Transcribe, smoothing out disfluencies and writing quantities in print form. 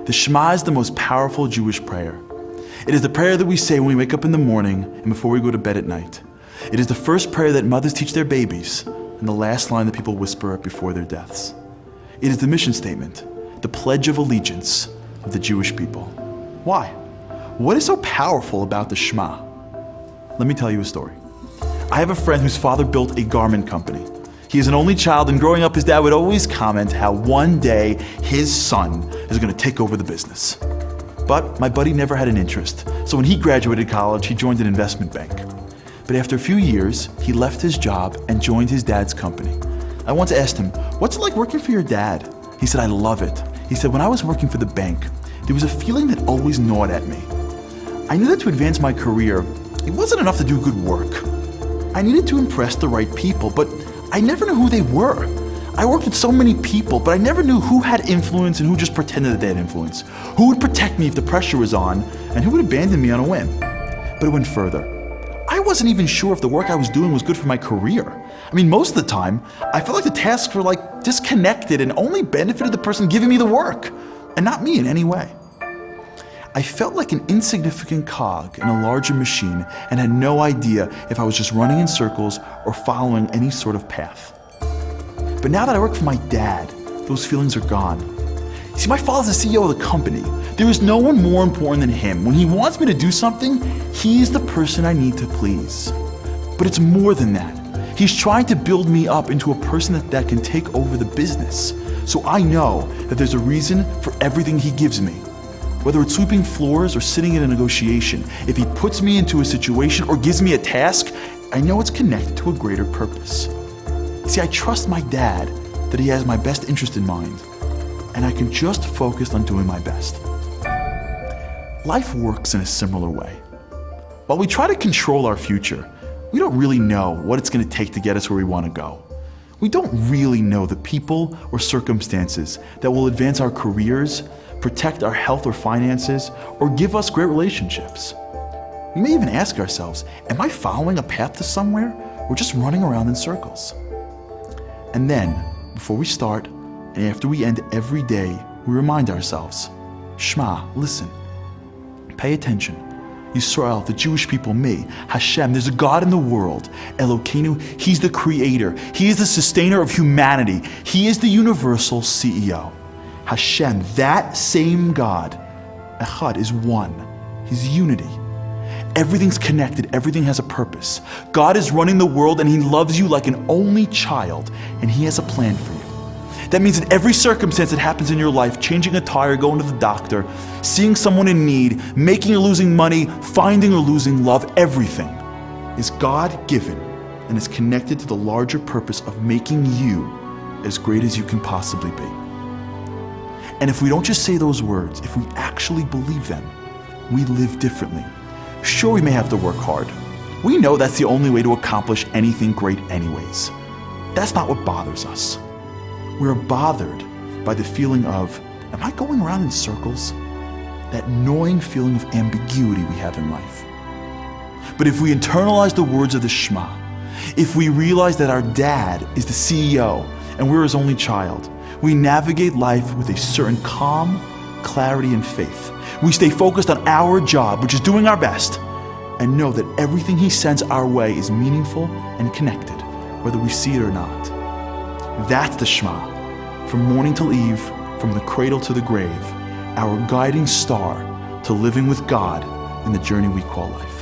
The Shema is the most powerful Jewish prayer. It is the prayer that we say when we wake up in the morning and before we go to bed at night. It is the first prayer that mothers teach their babies and the last line that people whisper before their deaths. It is the mission statement, the pledge of allegiance of the Jewish people. Why? What is so powerful about the Shema? Let me tell you a story. I have a friend whose father built a garment company. He is an only child, and growing up, his dad would always comment how one day his son is going to take over the business. But my buddy never had an interest, so when he graduated college, he joined an investment bank. But after a few years, he left his job and joined his dad's company. I once asked him, "What's it like working for your dad?" He said, "I love it." He said, "When I was working for the bank, there was a feeling that always gnawed at me. I knew that to advance my career, it wasn't enough to do good work. I needed to impress the right people, but I never knew who they were. I worked with so many people, but I never knew who had influence and who just pretended that they had influence. Who would protect me if the pressure was on, and who would abandon me on a whim." But it went further. I wasn't even sure if the work I was doing was good for my career. I mean, most of the time, I felt like the tasks were disconnected and only benefited the person giving me the work, and not me in any way. I felt like an insignificant cog in a larger machine and had no idea if I was just running in circles or following any sort of path. But now that I work for my dad, those feelings are gone. See, my father's the CEO of the company. There is no one more important than him. When he wants me to do something, he is the person I need to please. But it's more than that. He's trying to build me up into a person that can take over the business. So I know that there's a reason for everything he gives me. Whether it's sweeping floors or sitting in a negotiation, if he puts me into a situation or gives me a task, I know it's connected to a greater purpose. See, I trust my dad that he has my best interest in mind, and I can just focus on doing my best. Life works in a similar way. While we try to control our future, we don't really know what it's going to take to get us where we want to go. We don't really know the people or circumstances that will advance our careers, protect our health or finances, or give us great relationships. We may even ask ourselves, am I following a path to somewhere or just running around in circles? And then, before we start and after we end every day, we remind ourselves, Shema, listen, pay attention. Yisrael, the Jewish people, me, Hashem, there's a God in the world, Elokeinu, He's the creator, He is the sustainer of humanity, He is the universal CEO. Hashem, that same God, Echad, is one. He's unity. Everything's connected, everything has a purpose. God is running the world and He loves you like an only child, and He has a plan for you. That means that every circumstance that happens in your life, changing a tire, going to the doctor, seeing someone in need, making or losing money, finding or losing love, everything is God-given and is connected to the larger purpose of making you as great as you can possibly be. And if we don't just say those words, if we actually believe them, we live differently. Sure, we may have to work hard. We know that's the only way to accomplish anything great anyways. That's not what bothers us. We're bothered by the feeling of, am I going around in circles? That gnawing feeling of ambiguity we have in life. But if we internalize the words of the Shema, if we realize that our dad is the CEO and we're his only child, we navigate life with a certain calm, clarity, and faith. We stay focused on our job, which is doing our best, and know that everything He sends our way is meaningful and connected, whether we see it or not. That's the Shema. From morning till eve, from the cradle to the grave, our guiding star to living with God in the journey we call life.